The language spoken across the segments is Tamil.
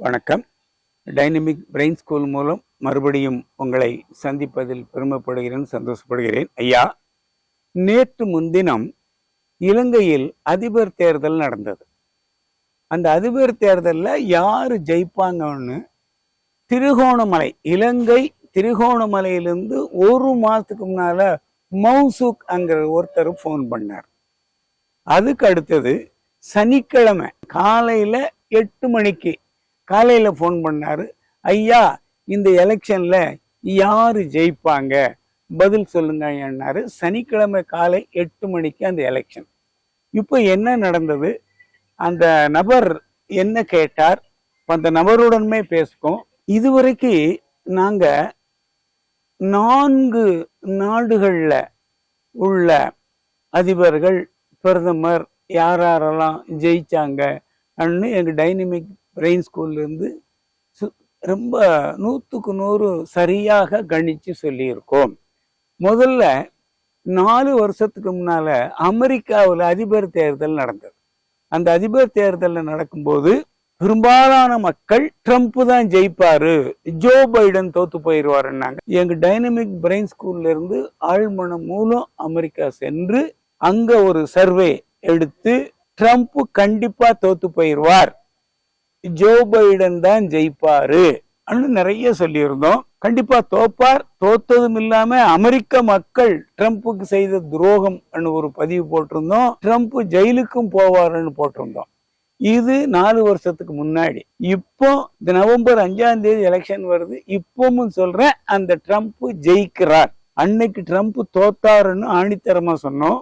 வணக்கம். டைனமிக் பிரெயின் ஸ்கூல் மூலம் மறுபடியும் உங்களை சந்திப்பதில் பெருமைப்படுகிறேன், சந்தோஷப்படுகிறேன். ஐயா, நேற்று முன்தினம் இலங்கையில் அதிபர் தேர்தல் நடந்தது. அந்த அதிபர் தேர்தலில் யார் ஜெயிப்பாங்கன்னு திருகோணமலை, இலங்கை திருகோணமலையிலிருந்து ஒரு மாதத்துக்கு முன்னால மௌசூக் அங்கிற ஒருத்தர் ஃபோன் பண்ணார். அதுக்கு அடுத்தது சனிக்கிழமை காலையில் 8 மணிக்கு காலையில் ஃபோன் பண்ணாரு. ஐயா, இந்த எலெக்ஷன்ல யாரு ஜெயிப்பாங்க, பதில் சொல்லுங்க என்னாரு. சனிக்கிழமை காலை 8 மணிக்கு அந்த எலெக்ஷன். இப்போ என்ன நடந்தது, அந்த நபர் என்ன கேட்டார், அந்த நபருடனே பேசுவோம். இதுவரைக்கு நாங்க 4 நாடுகள்ல உள்ள அதிபர்கள், பிரதமர் யாரெல்லாம் ஜெயிச்சாங்க அன்னு எங்க டைனமிக் பிரெயின் ஸ்கூல்லேருந்து ரொம்ப 100க்கு 100 சரியாக கணிச்சு சொல்லியிருக்கோம். முதல்ல 4 வருஷத்துக்கு முன்னால அமெரிக்காவில் அதிபர் தேர்தல் நடந்தது. அந்த அதிபர் தேர்தலில் நடக்கும்போது பெரும்பாலான மக்கள் ட்ரம்ப் தான் ஜெயிப்பாரு, ஜோ பைடன் தோத்து போயிடுவாருன்னாங்க. எங்க டைனமிக் பிரெயின் ஸ்கூல்ல இருந்து ஆழ்மனம் மூலம் அமெரிக்கா சென்று அங்க ஒரு சர்வே எடுத்து ட்ரம்ப் கண்டிப்பா தோத்து போயிடுவார், ஜோ பைடன் தான் ஜெயிப்பாரு நிறைய சொல்லியிருந்தோம். கண்டிப்பா தோப்பார், தோத்ததும் இல்லாம அமெரிக்க மக்கள் ட்ரம்ப்புக்கு செய்த துரோகம் ஒரு பதிவு போட்டிருந்தோம். ட்ரம்ப் ஜெயிலுக்கும் போவாருன்னு போட்டிருந்தோம். இது 4 வருஷத்துக்கு முன்னாடி. இப்போ இந்த நவம்பர் 5ஆம் தேதி எலெக்ஷன் வருது. இப்பவும் சொல்றேன், அந்த ட்ரம்ப் ஜெயிக்கிறார். அன்னைக்கு ட்ரம்ப் தோத்தாருன்னு ஆணித்தரமா சொன்னோம்.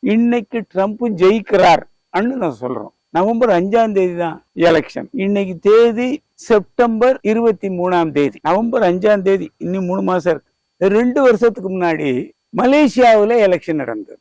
இன்னைக்கு ட்ரம்ப் ஜெயிக்கிறார் நான் சொல்றோம். நவம்பர் 5ஆம் தேதி தான் எலெக்ஷன். இன்னைக்கு தேதி செப்டம்பர் 23ஆம் தேதி. நவம்பர் 5ஆம் தேதி, இன்னும் 3 மாசம் இருக்கு. 2 வருஷத்துக்கு முன்னாடி மலேசியாவில் எலெக்ஷன் நடந்தது.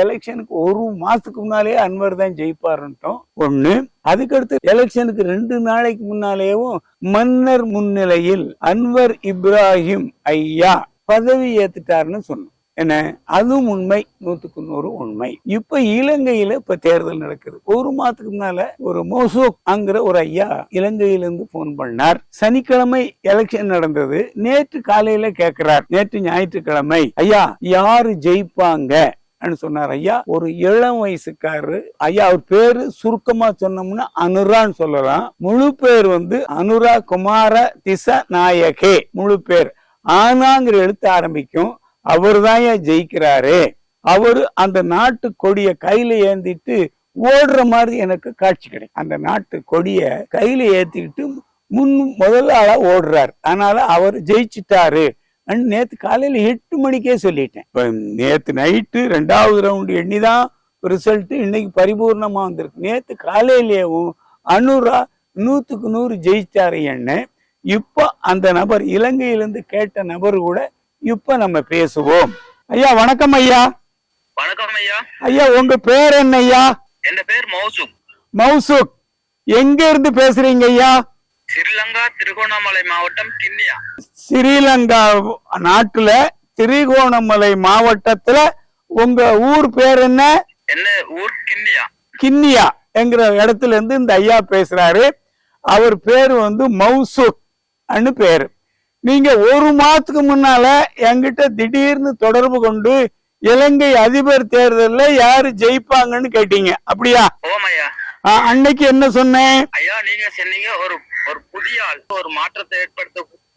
எலெக்ஷனுக்கு 1 மாசத்துக்கு முன்னாலே அன்வர் தான் ஜெயிப்பாருன்ட்டோம் ஒண்ணு. அதுக்கடுத்து எலெக்ஷனுக்கு 2 நாளைக்கு முன்னாலேயும் மன்னர் முன்னிலையில் அன்வர் இப்ராஹிம் ஐயா பதவி ஏத்துட்டாருன்னு சொன்னோம். என்ன, அதுவும் உண்மை, 100க்கு 100 உண்மை. இப்ப இலங்கையில இப்ப தேர்தல் நடக்குது. 1 மாதத்துக்கு முன்னால ஒரு மௌசூக் அங்கிற ஒரு ஐயா இலங்கையிலிருந்து போன் பண்ணார். சனிக்கிழமை எலெக்ஷன் நடந்தது. நேற்று காலையில கேட்கிறார், நேற்று ஞாயிற்றுக்கிழமை, ஐயா யாரு ஜெயிப்பாங்க சொன்னார். ஐயா ஒரு இளம் வயசுக்காரரு ஐயா, அவர் பேரு சுருக்கமா சொன்னோம்னா அனுரான்னு சொல்லலாம். முழு பேர் அனுரா குமார திச நாயகே. முழு பேர் ஆனாங்கிற எழுத்து ஆரம்பிக்கும். அவர் தான் ஜெயிக்கிறாரு. அவரு அந்த நாட்டு கொடிய கையில ஏந்திட்டு ஓடுற மாதிரி எனக்கு காட்சி கிடைக்கும். அந்த நாட்டு கொடிய கையில ஏத்திக்கிட்டு முதல் ஆளா ஓடுறாரு. அதனால அவர் ஜெயிச்சுட்டாரு. நேத்து காலையில 8 மணிக்கே சொல்லிட்டேன். நேத்து நைட்டு 2வது ரவுண்டு எண்ணிதான் ரிசல்ட் இன்னைக்கு பரிபூர்ணமா வந்திருக்கு. நேத்து காலையிலேயும் அனுரா 100க்கு 100 ஜெயிச்சாரு என்ன. இப்போ அந்த நபர், இலங்கையிலிருந்து கேட்ட நபர் கூட இப்ப நம்ம பேசுவோம். ஐயா வணக்கம். ஐயா வணக்கம். ஐயா உங்க பேர் என்ன ஐயா? என் பேர் மௌசூக். மௌசூக், எங்க இருந்து பேசுறீங்க ஐயா? ஸ்ரீலங்கா, திருகோணமலை மாவட்டம், கிண்ணியா. ஸ்ரீலங்கா நாட்டுல திருகோணமலை மாவட்டத்துல உங்க ஊர் பேர் என்ன? என்ன ஊர்? கிண்ணியா. கிண்ணியா என்கிற இடத்துல இருந்து இந்த ஐயா பேசுறாரு. அவர் பேரு மௌசூக் அன்னு பேரு. நீங்க 1 மாதத்துக்கு முன்னால என்கிட்ட திடீர்னு தொடர்பு கொண்டு இலங்கை அதிபர் தேர்தல்ல யாரு ஜெயிப்பாங்கன்னு கேட்டீங்க, அப்படியா? ஓமையா. அன்னைக்கு என்ன சொன்னேன் ஐயா? நீங்க சொன்னீங்க ஒரு புதிய ஆள், ஒரு மாற்றத்தை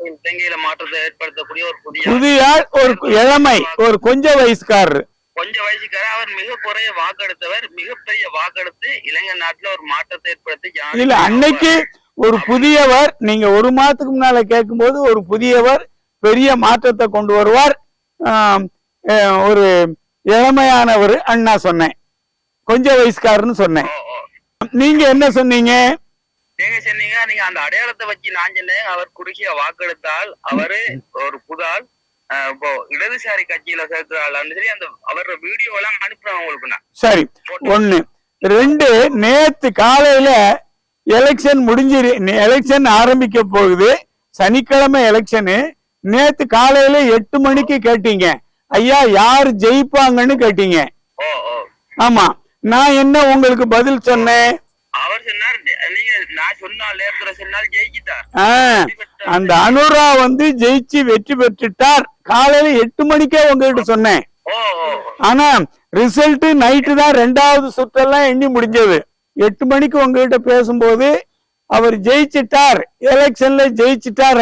இலங்கையில மாற்றத்தை ஏற்படுத்தக்கூடிய ஒரு புதிய ஆள், ஒரு இளமை, ஒரு கொஞ்சம் வயசுக்காரர். அவர் மிக குறைய வாக்கெடுத்தவர். மிகப்பெரிய வாக்கெடுத்து இலங்கை நாட்டுல ஒரு மாற்றத்தை ஏற்படுத்தி இல்ல, அன்னைக்கு ஒரு புதியவர், நீங்க 1 மாதத்துக்கு முன்னால கேட்கும் போது ஒரு புதியவர் பெரிய மாற்றத்தை கொண்டு வருவார், ஒரு இளமையானவர் அண்ணா சொன்னேன், கொஞ்சம் வயசுக்காரன்னு சொன்னேன். நீங்க என்ன சொன்னீங்க? நீங்க அந்த அடையாளத்தை வச்சு நான் சொன்னேன், அவர் குறுகிய வாக்கெடுத்தால் அவரு ஒரு புதால் இப்போ இடதுசாரி கட்சியில சேர்க்கிறாள் சொல்லி அந்த அவரோட வீடியோ எல்லாம் அனுப்புறேன் உங்களுக்கு நான். சரி, 1 2 நேத்து காலையில எலெக்ஷன் எலெக்ஷன் ஆரம்பிக்க போகுது. சனிக்கிழமை எலெக்ஷனு. நேத்து காலையில 8 மணிக்கு கேட்டீங்க, ஐயா யார் ஜெயிப்பாங்கன்னு கேட்டீங்க. ஆமா, நான் என்ன உங்களுக்கு பதில் சொன்னேன்? அவர் சொன்னார் நீங்க நான் சொன்னால் நேரத்துல சொன்னால் ஜெயிச்சிட்டார். அந்த அனுரா வந்து ஜெயிச்சு வெற்றி பெற்றுட்டார். காலையில 8 மணிக்கே உங்ககிட்ட சொன்னேன். ஆனா ரிசல்ட் நைட்டு தான் 2வது சுற்றெல்லாம் எண்ணி முடிஞ்சது. 8 மணிக்கு உங்ககிட்ட பேசும்போது அவர் ஜெயிச்சிட்டார், எலெக்ஷன்ல ஜெயிச்சிட்டார்,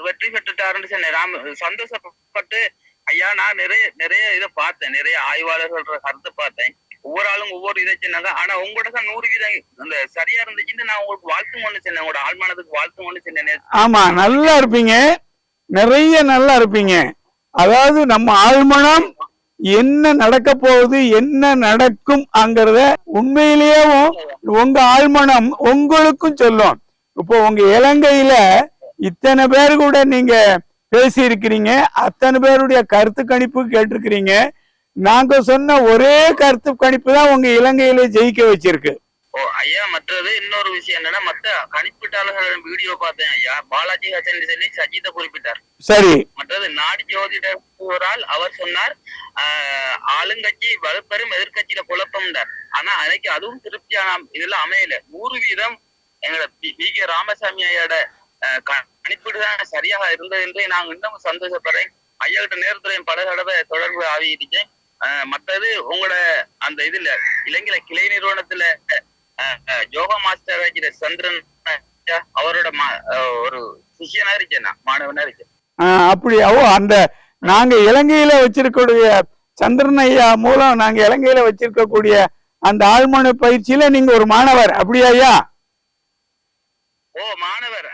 வெற்றி பெற்றுட்டாருன்னு சொன்னேன். சந்தோஷப்பட்டு ஐயா நான் நிறைய இதை பார்த்தேன், நிறைய ஆய்வாளர்கள் கருத்தை பார்த்தேன். ஒவ்வொரு ஆளும் ஒவ்வொரு இதை சொன்னாங்க. ஆனா உங்களோட தான் 100% அந்த சரியா இருந்துச்சுன்னு நான் உங்களுக்கு வாழ்த்து ஒண்ணு சொன்னேன், உங்களோட ஆழ்மானதுக்கு வாழ்த்து ஒண்ணு சொன்னேன். ஆமா, நல்லா இருப்பீங்க, நிறைய நல்லா இருப்பீங்க. அதாவது நம்ம ஆழ்மனம் என்ன நடக்க போகுது, என்ன நடக்கும் அங்கிறத உண்மையிலேயே உங்க ஆழ்மனம் உங்களுக்கும் சொல்லும். இப்போ உங்க இலங்கையில இத்தனை பேர் கூட நீங்க பேசி இருக்கிறீங்க, அத்தனை பேருடைய கருத்து கணிப்பு கேட்டிருக்கிறீங்க. நாங்க சொன்ன ஒரே கருத்து கணிப்பு தான் உங்க இலங்கையில ஜெயிக்க வச்சிருக்கு. ஐயா மற்றது இன்னொரு விஷயம் என்னன்னா, மத்த கணிப்பீட்டாளர்கள் வீடியோ பார்த்தேன் ஐயா. பாலாஜி ஹசன் சொல்லி சஜித்தை குறிப்பிட்டார். சரி. மற்றது நாடி ஜோதிடர் அவர் சொன்னார் ஆளுங்கட்சி வலுப்பெரும் எதிர்கட்சியில குழப்பம்டார். ஆனா அன்னைக்கு அதுவும் திருப்தியான இதெல்லாம் அமையல. 100% எங்களோட பி கே ராமசாமி ஐயோட கணிப்பீடு தான் சரியாக இருந்தது என்று நாங்க இன்னமும் சந்தோஷப்படுறேன். ஐயா கிட்ட நேரத்துல பல தடவை தொடர்பு ஆகியிருக்கேன். மற்றது உங்களோட அந்த இதுல இலங்கையில கிளை நிறுவனத்துல யோகா மாஸ்டர் சந்திரன் அவரோட ஒரு சிஷியனா இருக்கேன், மாணவனா இருக்கேன். அப்படியாவோ அந்த நாங்க இலங்கையில வச்சிருக்கக்கூடிய சந்திரன் ஐயா மூலம் நாங்க இலங்கையில வச்சிருக்கக்கூடிய அந்த ஆழ்மன பயிற்சியில நீங்க ஒரு மாணவர், அப்படியா ஐயா? மாணவர்.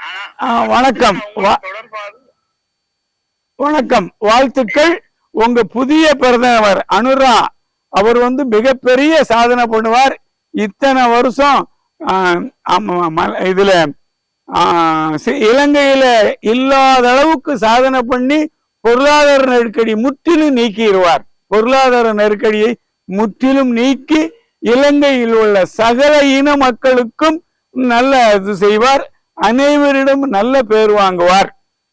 வணக்கம், வணக்கம், வாழ்த்துக்கள். உங்க புதிய பிரதமர் அனுரா அவர் வந்து மிகப்பெரிய சாதனை பண்ணுவார். இத்தனை வருஷம் இதுல இலங்கையில இல்லாத அளவுக்கு சாதனை பண்ணி பொருளாதார நெருக்கடி முற்றிலும் நீக்கிடுவார். பொருளாதார நெருக்கடியை முற்றிலும் நீக்கி இலங்கையில் உள்ள சகல இன மக்களுக்கும் நல்ல இது செய்வார். அனைவரிடம் நல்ல பேர் வாங்குவார்.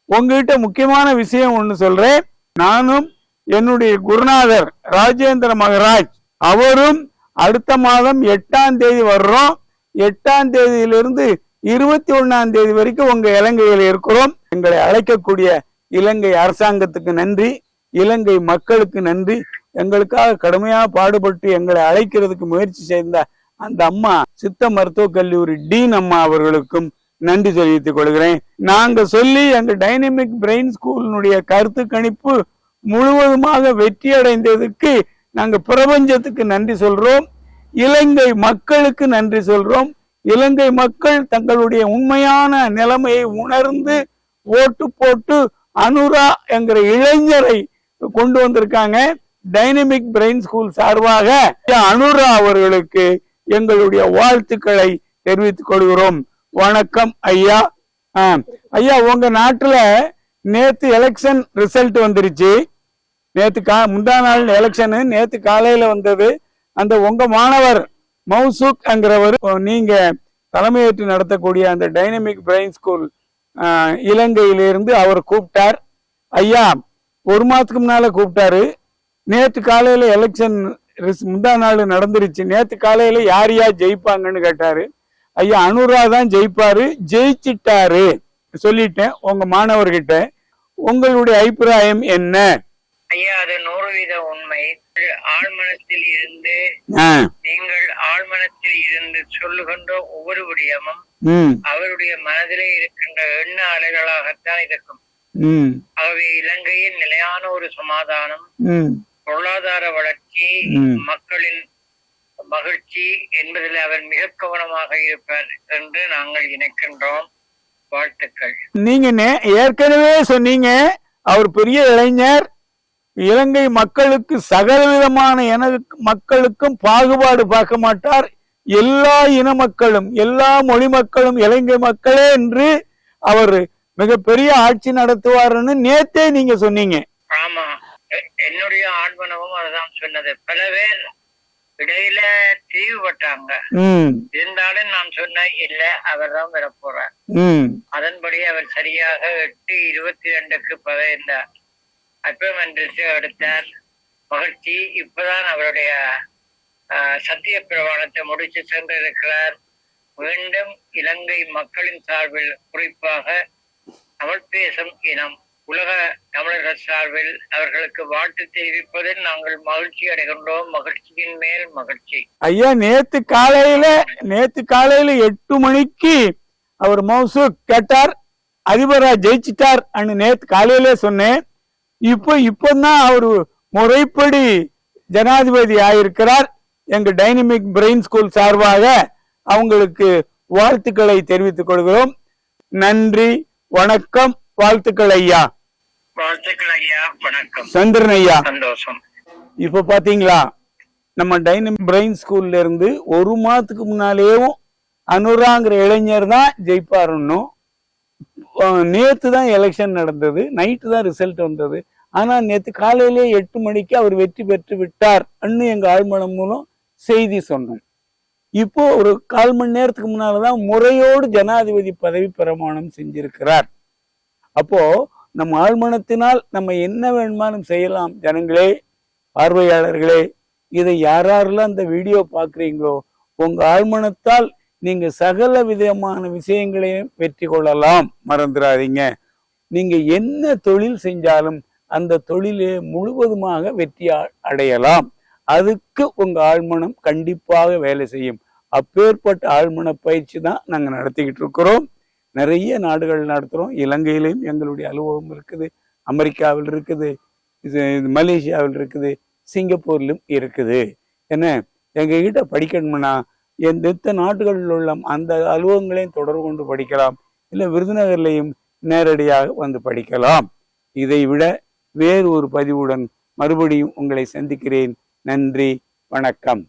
உங்ககிட்ட முக்கியமான விஷயம் ஒண்ணு சொல்றேன். நானும் என்னுடைய குருநாதர் ராஜேந்திர மகராஜ் அவரும் அடுத்த மாதம் 8ஆம் தேதி வர்றோம். 8ஆம் தேதியிலிருந்து 21ஆம் தேதி வரைக்கும் உங்க இலங்கையில் இருக்கிறோம். எங்களை அழைக்கக்கூடிய இலங்கை அரசாங்கத்துக்கு நன்றி, இலங்கை மக்களுக்கு நன்றி. எங்களுக்காக கடுமையாக பாடுபட்டு எங்களை அழைக்கிறதுக்கு முயற்சி செய்த அந்த அம்மா சித்த மருத்துவக் கல்லூரி டீன் அம்மா அவர்களுக்கும் நன்றி தெரிவித்துக் கொள்கிறேன். நாங்க சொல்லி எங்க டைனமிக் பிரெயின் ஸ்கூலினுடைய கருத்து கணிப்பு முழுவதுமாக வெற்றி அடைந்ததுக்கு நாங்க பிரபஞ்சத்துக்கு நன்றி சொல்றோம், இலங்கை மக்களுக்கு நன்றி சொல்றோம். இலங்கை மக்கள் தங்களுடைய உண்மையான நிலைமையை உணர்ந்து ஓட்டு போட்டு அனுரா என்கிற இளைஞரை கொண்டு வந்திருக்காங்க. டைனமிக் பிரெயின் ஸ்கூல் சார்பாக அனுரா அவர்களுக்கு எங்களுடைய வாழ்த்துக்களை தெரிவித்துக் கொள்கிறோம். வணக்கம் ஐயா. ஐயா, உங்க நாட்டுல நேத்து எலெக்ஷன் ரிசல்ட் வந்துருச்சு. நேத்து முந்தா நாள் எலெக்ஷன் நேத்து காலையில வந்தது. அந்த உங்க மாணவர் மௌசூக் என்கிறவர் நீங்க தலைமையேற்று நடத்தக்கூடிய அந்த டைனமிக் பிரெயின் ஸ்கூல் இலங்கையிலிருந்து அவர் கூப்பிட்டார். ஐயா 1 மாதத்துக்கு முன்னால கூப்பிட்டாரு. நேற்று காலையில எலெக்ஷன் முந்தா நாள் நடந்துருச்சு. நேற்று காலையில யார் யார் ஜெயிப்பாங்கன்னு கேட்டாரு. ஐயா அனுரா தான் ஜெயிப்பாரு, ஜெயிச்சிட்டாரு சொல்லிட்டேன். உங்க மாணவர்கிட்ட உங்களுடைய அபிப்பிராயம் என்ன? ஐயா, அது 100% உண்மை. ஆழ்மனத்தில் இருந்து நீங்கள் ஆழ்மனத்தில் இருந்து சொல்லுகின்ற ஒவ்வொரு விடயமும் அவருடைய மனதிலே இருக்கின்ற எண்ண அலைகளாகத்தான் இருக்கும். ஆகவே இலங்கையில் நிலையான ஒரு சமாதானம், பொருளாதார வளர்ச்சி, மக்களின் மகிழ்ச்சி என்பதில் அவர் மிக கவனமாக இருப்பார் என்று நாங்கள் நினைக்கின்றோம். வாழ்த்துக்கள். நீங்க ஏற்கனவே சொன்னீங்க அவர் பெரிய இளைஞர், இலங்கை மக்களுக்கு சகல விதமான மக்களுக்கும் பாகுபாடு பார்க்க மாட்டார், எல்லா இன மக்களும் எல்லா மொழி மக்களும் இலங்கை மக்களே என்று அவர் மிகப்பெரிய ஆட்சி நடத்துவார்னு நேத்தே நீங்க சொன்னீங்க. ஆமா, என்னுடைய ஆண்மனமும் அதுதான் சொன்னது. பல பேர் இடையில தீவுபட்டாங்க. இருந்தாலும் நான் சொன்னேன், இல்ல அவர் தான் வர போறார். அதன்படி அவர் சரியாக 8:22 பதவிந்தார். அப்பாயின்மெண்ட் எடுத்தார். மகிழ்ச்சி. இப்பதான் அவருடைய சத்திய பிரமாணத்தை முடித்து சென்றிருக்கிறார். மீண்டும் இலங்கை மக்களின் சார்பில், குறிப்பாக தமிழ் பேசும் இனம் உலக தமிழர்கள் சார்பில் அவர்களுக்கு வாழ்த்து தெரிவிப்பதில் நாங்கள் மகிழ்ச்சி அடைகின்றோம். மகிழ்ச்சியின் மேல் மகிழ்ச்சி. ஐயா, நேத்து காலையில 8 மணிக்கு அவர் மௌசூக் கேட்டார், அதிபரா ஜெயிச்சிட்டார் நேத்து காலையிலே சொன்னேன். இப்பதான் அவரு முறைப்படி ஜனாதிபதி ஆயிருக்கிறார். எங்க டைனமிக் பிரெயின் ஸ்கூல் சார்பாக அவங்களுக்கு வாழ்த்துக்களை தெரிவித்துக் கொள்கிறோம். நன்றி, வணக்கம், வாழ்த்துக்கள் ஐயா. வாழ்த்துக்கள் ஐயா, வணக்கம். சந்திரன் ஐயா, சந்தோஷம். இப்ப பாத்தீங்களா, நம்ம டைனமிக் பிரெயின் ஸ்கூல்ல இருந்து 1 மாதத்துக்கு முன்னாலேயும் அனுராங்கிற இளைஞர் தான் ஜெயிப்பாருன்னு, நேத்து தான் எலெக்ஷன் நடந்தது, நைட்டு தான் ரிசல்ட் வந்தது. ஆனா நேத்து காலையிலே 8 மணிக்கு அவர் வெற்றி பெற்று விட்டார் எங்க ஆழ்மனம் மூலம் செய்தி சொன்னோம். இப்போ ஒரு 1/4 மணி நேரத்துக்கு முன்னாலதான் முறையோடு ஜனாதிபதி பதவி பிரமாணம் செஞ்சிருக்கிறார். அப்போ நம்ம ஆழ்மனத்தினால் நம்ம என்ன வேணுமானும் செய்யலாம். ஜனங்களே, பார்வையாளர்களே, இதை யாரெல்லாம் அந்த வீடியோ பாக்குறீங்களோ, உங்க ஆழ்மனத்தால் நீங்க சகல விதமான விஷயங்களையும் வெற்றி கொள்ளலாம். மறந்துடாதீங்க. நீங்க என்ன தொழில் செஞ்சாலும் அந்த தொழிலே முழுவதுமாக வெற்றி அடையலாம். அதுக்கு உங்க ஆழ்மனம் கண்டிப்பாக வேலை செய்யும். அப்பேற்பட்ட ஆழ்மன பயிற்சி தான் நாங்க நடத்திக்கிட்டு இருக்கிறோம். நிறைய நாடுகள் நடத்துறோம். இலங்கையிலையும் எங்களுடைய அலுவலகம் இருக்குது, அமெரிக்காவில் இருக்குது, மலேசியாவில் இருக்குது, சிங்கப்பூர்லும் இருக்குது. என்ன, எங்க கிட்ட படிக்கணும்னா எந்த நாடுகளில் உள்ள அந்த அலுவலகங்களையும் தொடர்பு கொண்டு படிக்கலாம். இல்லை விருதுநகர்லையும் நேரடியாக வந்து படிக்கலாம். இதை விட வேறு ஒரு பதிவுடன் மறுபடியும் உங்களை சந்திக்கிறேன். நன்றி, வணக்கம்.